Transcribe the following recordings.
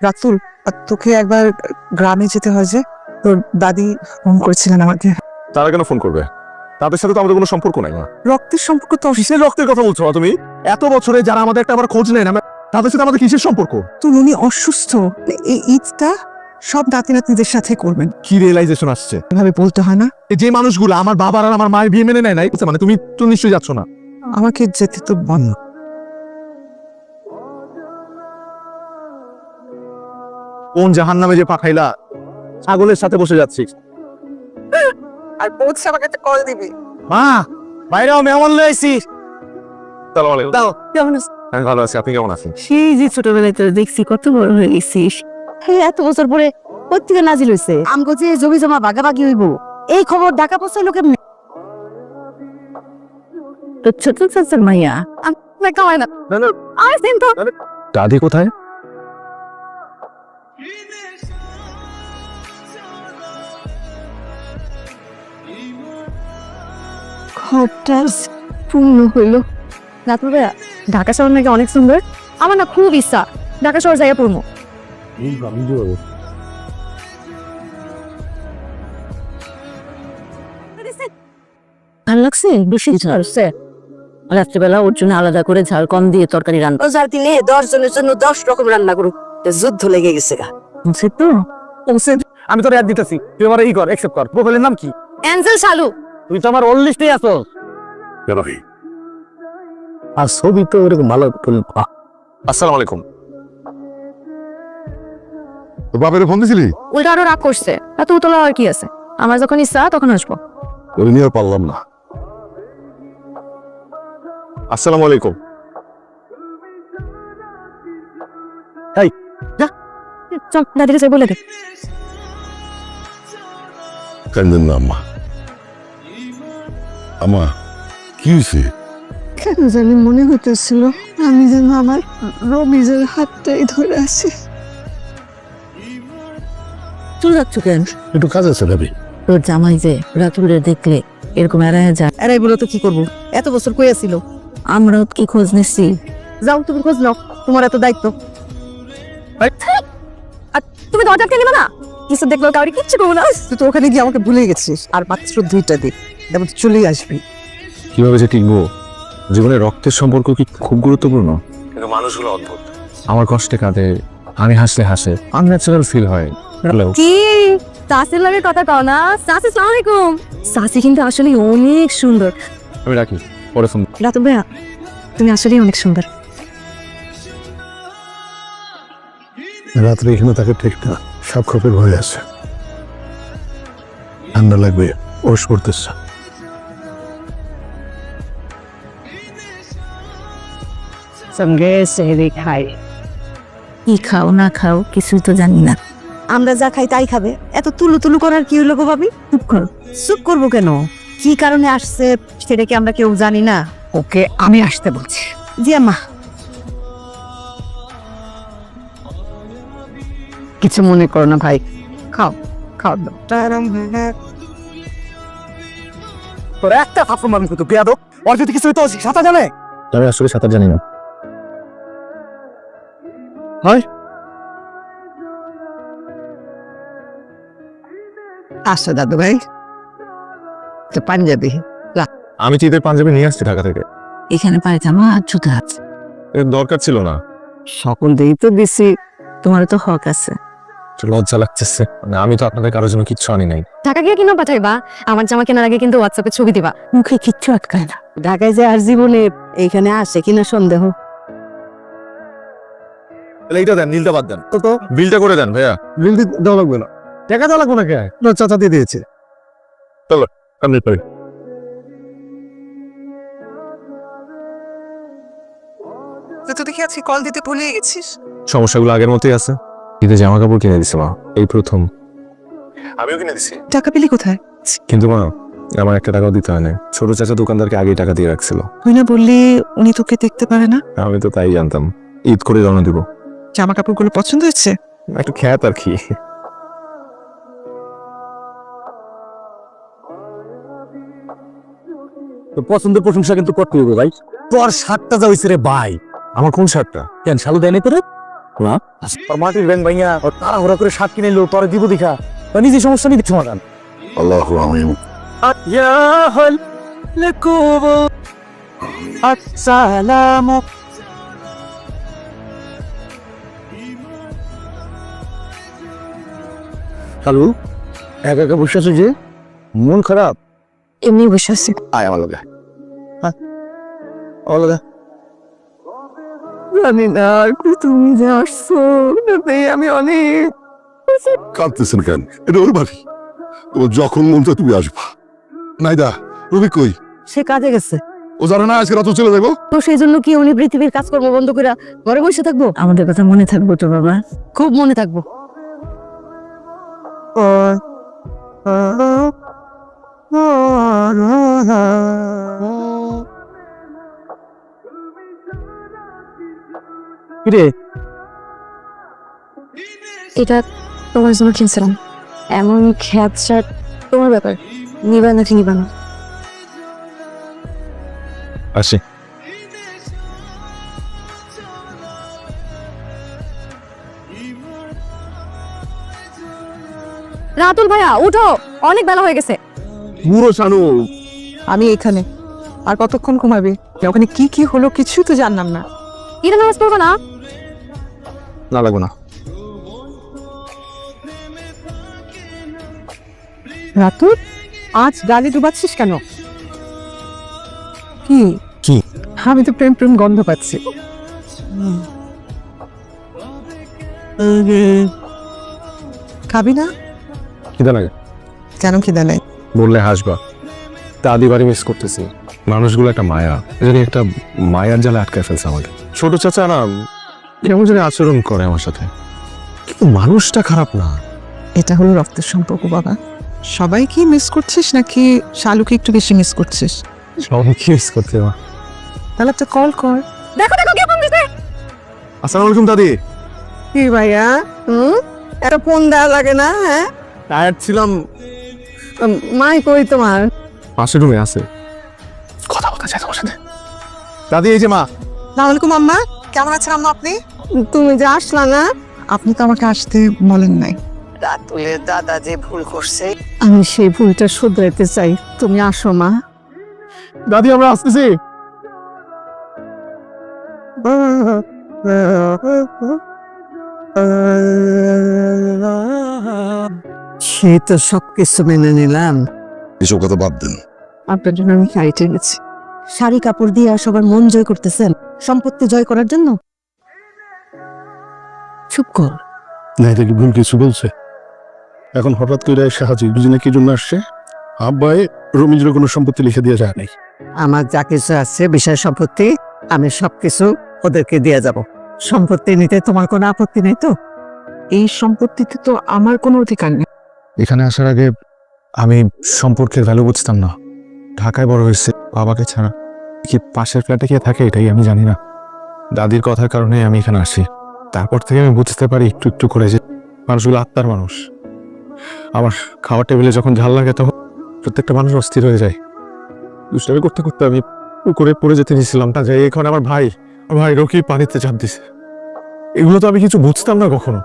রাতুল, তোকে একবার গ্রামে যেতে হয় যে, তোর দাদি ফোন করেছিলেন আমাকে। তারা কেন ফোন করবে? তাদের সাথে তো আমাদের কোনো সম্পর্ক নাই। রক্তের সম্পর্ক তো কিসের রক্তের কথা বলছো তুমি? এত বছরে যারা আমাদের একটা আবার খোঁজ নেয় না, তাদের সাথে আমাদের কিসের সম্পর্ক? তো উনি অসুস্থ, এই ঈদটা সব নাতি নাতনিদের সাথে করবেন। কি রিয়েলাইজেশন আসছে? এভাবে বলতে হয় না। যে মানুষগুলো আমার বাবার আর আমার মায়ের বিয়ে মেনে নেয় নাই, মানে তুমি তো নিশ্চয়ই যাচ্ছ না। আমাকে যেতে তো বল। কোন জাহান্নামে যে পাখাইলা, ছাগলের সাথে বসে যাচ্ছিস। আর বলছে আমাকে একটা কল দিবি। মা, বাইরেও মেহমান লয়ে আইছি। আসসালামু আলাইকুম। দাও, কেমন আছিস? আমি ভালো আছি, আপনি কেমন আছেন? সেই যে ছোটবেলায় তোর দেখছি কত বড় হয়ে গেছিস। হ্যাঁ, এত বছর পরে পত্রিকা নাজিল হয়েছে আমগো যে জমি জমা ভাগাভাগি হইব, এই খবর ঢাকা পৌঁছাইলো কেমনে? তো ছোট চাচার মাইয়া আমি কামাই না আসেন তো। দাদি কোথায়? ঘরটা পূর্ণ হইল। রাতুল ভাইয়া, ঢাকা শহর নাকি অনেক সুন্দর। আমার না খুব ইচ্ছা ঢাকা শহর জায়গা পড়বো। ভালো লাগছে? বেশি ঝালছে। রাত্রিবেলা ওর জন্য আলাদা করে ঝাল কম দিয়ে তরকারি রান্না। রোজার দিনে 10 জনের জন্য 10 রকম রান্না করুক, যুদ্ধ লেগে গেছে গা। বুঝছি তো। আমি তোর অ্যাড দিতেছি, তুই আমার কর, অ্যাকসেপ্ট কর। প্রোফাইলের নাম কি? অ্যাঞ্জেল শালু। তুই তো আমার ওল্ড লিস্টেই আছো। কেন ভাই? আর ছবি তো এরকম ভালো। আসসালামু আলাইকুম। তোর বাপের ফোন দিছিলি? উল্টা আরো রাগ করছে। এত উতলা আর কি আছে? আমার যখন ইচ্ছা তখন আসবো। তোর নিয়ে আর পারলাম না। আসসালামু আলাইকুম। চল দাদিকে সে বলে দে। কান্দেন না আম্মা। আম্মা, কি হয়েছে? কেন জানি মনে হতেছিল আমি যেন আমার রমিজের হাতটাই ধরে আছি। চলে যাচ্ছ কেন? একটু কাজ আছে ভাবি। তোর জামাই যে রাতুলের দেখলে এরকম এড়ায় যায়। এরাই বলো তো কি করবো, এত বছর কই আছিল। আমরাও কি খোঁজ নিচ্ছি। যাও তুমি খোঁজ নাও, তোমার এত দায়িত্ব। আর তুমি দরজা আটকে নিবে না? কিছু দেখলো কাউরি কিচ্ছু করবো না। তুই তো ওখানে গিয়ে আমাকে ভুলে গেছিস। আর মাত্র 2টা দিন, তারপর তুই চলেই আসবি। কিভাবে যে টিকবো? জীবনে রক্তের সম্পর্ক কি খুব গুরুত্বপূর্ণ? কিন্তু মানুষগুলো অদ্ভুত। আমার কষ্টে কাঁদে, আমি হাসলে হাসে, আনন্যাচারাল ফিল হয়। হ্যালো, কি সাসির লাগে কথা কও না? সাসি আসসালামু আলাইকুম। সাসি কিন্তু আসলে অনেক সুন্দর। আমি রাখি, পরে ফোন। রাতুল ভাইয়া, তুমি আসলেই অনেক সুন্দর। রাত্রে এখানে তাকে ঠিক না, সাপ খোপের ভয় আছে। ঠান্ডা লাগবে, ওষ করতেছে। সঙ্গে সেহরি খাই। কি খাও না খাও কিছুই তো জানি না। আমরা যা খাই তাই খাবে, এত তুলু তুলু করার কি হলো গো ভাবি? চুপ করো। চুপ করবো কেন? কি কারণে আসছে সেটা কি আমরা কেউ জানি না? ওকে আমি আসতে বলছি। জি আম্মা। কিছু মনে করো না ভাই, খাও খাও। তোর একটা ফাফর মারুন কত বেয়াদব। ওর যদি কিছু হইতো সাঁতার জানে? আমি আসলে সাঁতার জানি না। হয় আসো দাদু ভাই, তো পাঞ্জাবি। আমি চিতের পাঞ্জাবি নিয়ে আসছি ঢাকা থেকে। এখানে পায়জামা আর জুতা আছে। এর দরকার ছিল না। সকল দিই তো বেশি, তোমার তো হক আছে। একটু লজ্জা লাগতেছে, মানে আমি তো আপনাদের কারোর জন্য কিচ্ছু আনি নাই। ঢাকা গিয়ে কিনো পাঠাইবা? আমার জামা কেনার আগে কিন্তু হোয়াটসঅ্যাপে ছবি দিবা। মুখে কিচ্ছু আটকায় না। ঢাকায় যে আর জীবনে এইখানে আসে কিনা সন্দেহ। তাহলে এইটা দেন, নীলটা বাদ দেন। তো বিলটা করে দেন ভাইয়া। বিল দেওয়া লাগবে না। টাকা দেওয়া লাগবে না কে? না, চাচা দিয়ে দিয়েছে। কমপ্লিট করি। তুই তো দেখি আজকে কল দিতে ভুলে গেছিস। সমস্যাগুলো আগের মতোই আছে। ঈদে জামা কাপড় কিনে দিছে মা, এই প্রথম। আমিও কিনে দিছি, টাকা পেলি কোথায়? কিন্তু মা আমার একটা টাকাও দিতে হয় না। ছোট চাচা দোকানদারকে আগেই টাকা দিয়ে রাখছিল। তুই না বললি উনি তোকে দেখতে পারে না? আমি তো তাই জানতাম। ঈদ করে রওনা দিব। জামা কাপড়গুলো পছন্দ হয়েছে? একটু খ্যাত আর কি। তো পছন্দের প্রশংসা কিন্তু করতে হবে ভাই। তোর শার্টটা যা হয়েছে রে ভাই। আমার কোন শার্টটা? কেন শালু দেয়নি তোরে? আর মাটির ব্যাংক ভাইয়া তাড়াহুড়া করে শাক কিনে এলো পরে দিব দেখা নিজে সমস্যা নিয়ে সমাধান আল্লাহু আমিন। আসসালামু কালু একা একা বসে আছো যে, মন খারাপ? এমনি বসে আছি। আয় আমার লগে। হ্যাঁ আমার লগে। জানি না আর কি তুমি যে আসছো তাতে আমি অনেক কাঁদতেছেন কেন? এটা ওর বাড়ি, তোমার যখন মন চায় তুমি আসবা। নাইদা, রবি কই? সে কাজে গেছে। ও জানে না আজকে রাত চলে যাবো? তো সেই জন্য কি উনি পৃথিবীর কাজকর্ম বন্ধ করে ঘরে বসে থাকবো? আমাদের কথা মনে থাকবো তো বাবা। খুব মনে থাকবো। কিরে এটা তোমার জন্য কিনছিলাম। এমন খ্যাত শার্ট তোমার ব্যাপার, নিবা নাকি নিবা না? আসি রাতুল ভাইয়া উঠো, অনেক বেলা হয়ে গেছে। পুরো শানু আমি এখানে আর কতক্ষণ ঘুমাবি? ওখানে কি কি হলো কিছু তো জানলাম না। ঈদের নামাজ পড়বো না? না লাগবো না। রাতুল, আজ গালি ডুবাচ্ছিস কেন? কি কি? আমি তো প্রেম প্রেম গন্ধ পাচ্ছি। খাবি না? খিদা লাগে। কেন খিদা নেই? বললে হাসবা। দাদি বাড়ি মিস করতেছি। মানুষগুলো একটা মায়া, জানি একটা মায়ার জালে আটকায় ফেলছে আমাকে। ছোট চাচা না কেমন জানি আচরণ করে আমার সাথে, কিন্তু মানুষটা খারাপ না। এটা হলো রক্তের সম্পর্ক বাবা। সবাই কি মিস করছিস নাকি শালুকে একটু বেশি মিস করছিস? সবাই কি মিস করতে মা? তাহলে একটা কল কর। দেখো দেখো কে ফোন দিছে। আসসালামু আলাইকুম দাদি। কি ভাইয়া, একটা ফোন দেওয়া লাগে না? হ্যাঁ, টায়ার্ড ছিলাম। মাই কই তোমার? পাশের রুমে আছে, কথা বলতে চাই তোমার সাথে। দাদি এই যে মা। আসসালামু আম্মা, কেমন আছেন আম্মা আপনি? তুমি যে আসলা না? আপনি তো আমাকে আসতে বলেন নাই। রাতুলের দাদা যে ভুল করছে আমি সেই ভুলটা শুধরাইতে চাই। তুমি আসো মা। দাদি আমরা আসতেছি। সে তো সবকিছু মেনে নিলাম। এসব কথা বাদ দেন। আপনার জন্য আমি শাড়িটা এনেছি। শাড়ি কাপড় দিয়ে সবার মন জয় করতেছেন সম্পত্তি জয় করার জন্য? চুপ কর। না এটা কি ভুল কিছু বলছে? এখন হঠাৎ করে এসে হাজির, বুঝিনা কি জন্য আসছে? আব্বাই রমিজের কোনো সম্পত্তি লিখে দিয়ে যায় নাই। আমার যা কিছু আছে বিষয় সম্পত্তি আমি সবকিছু ওদেরকে দিয়ে যাব। সম্পত্তি নিতে তোমার কোনো আপত্তি নেই তো? এই সম্পত্তিতে তো আমার কোনো অধিকার নেই। এখানে আসার আগে আমি সম্পর্কের ভ্যালু বুঝতাম না। ঢাকায় বড় হয়েছে বাবাকে ছাড়া। কি পাশের ফ্ল্যাটে কে থাকে এটাই আমি জানি না। দাদির কথার কারণে আমি এখানে আসি। তারপর থেকে আমি বুঝতে পারি একটু একটু করে যে মানুষগুলো আত্মার মানুষ। আমার খাওয়ার টেবিলে যখন ঝাল লাগে তখন প্রত্যেকটা মানুষ অস্থির হয়ে যায়। দুষ্টামি করতে করতে আমি পুকুরে পড়ে যেতে নিয়েছিলাম, তা যাই এখন আমার ভাই রকি পানিতে চাপ দিছে। এগুলো তো আমি কিছু বুঝতাম না কখনো।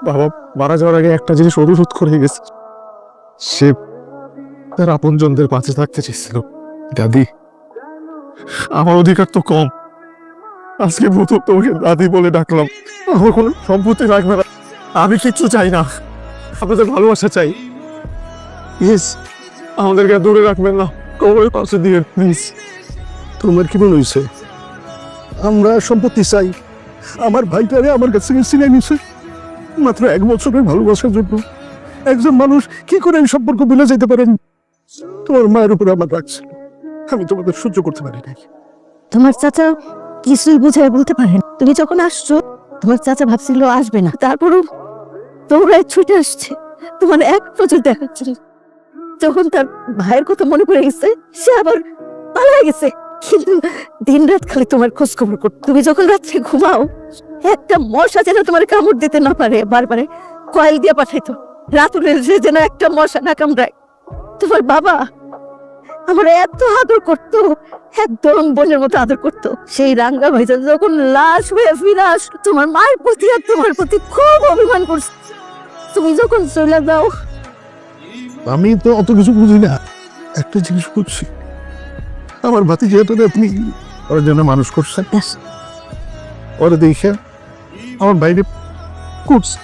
বাবা মারা যাওয়ার আগে একটা জিনিস অনুরোধ করে গেছে, সে তার আপনজনদের পাশে থাকতে চেয়েছিল। দাদি, আমার অধিকার তো কম। আজকে প্রথম তোমাকে দাদি বলে ডাকলাম। আমার কোনো সম্পত্তি লাগবে না, আমি কিচ্ছু চাই না, আপনাদের ভালোবাসা চাই। ইয়েস, আমাদেরকে দূরে রাখবেন না, কবরের পাশে দিয়ে প্লিজ। তোমার কি মনে হয়েছে আমরা সম্পত্তি চাই? আমার ভাইটারে আমার কাছ থেকে ছিনিয়ে নিছে মাত্র 1 বছরের ভালোবাসার জন্য। একজন মানুষ কি করে এই সম্পর্ক ভুলে যেতে পারেন? তোমার মায়ের উপরে আমার রাগ ছিল, আমি তোমাদের সহ্য করতে পারি নাই। তোমার চাচা কিছুই বুঝায় বলতে পারেন। তুমি যখন আসছো তোমার চাচা ভাবছিল আসবে না, তারপরও তোমরা ছুটে আসছে তোমার এক নজর দেখাচ্ছিল। যখন তার ভাইয়ের কথা মনে পড়ে গেছে সে আবার পালিয়ে গেছে, কিন্তু দিন রাত খালি তোমার খোঁজ খবর করত। তুমি যখন রাত্রে ঘুমাও একটা মশা যেন তোমার কামড় দিতে না পারে বারবারে কয়েল দিয়ে পাঠাইতো, রাতুলের যেন একটা মশা না কামড়ায়। তোমার বাবা আমার এত আদর করতো, একদম বোনের মতো আদর করতো। সেই রাঙ্গা ভাইজান যখন লাশ হয়ে ফিরে আসলো, তোমার মায়ের প্রতি আর তোমার প্রতি খুব অভিমান করছে। তুমি যখন চলে যাও, আমি তো অত কিছু বুঝি না, একটা জিনিস করছি, আমার ভাতিজাটারে আপনি ওর জন্য মানুষ করছেন, ওরা দেখে আমার বাইরে করছে।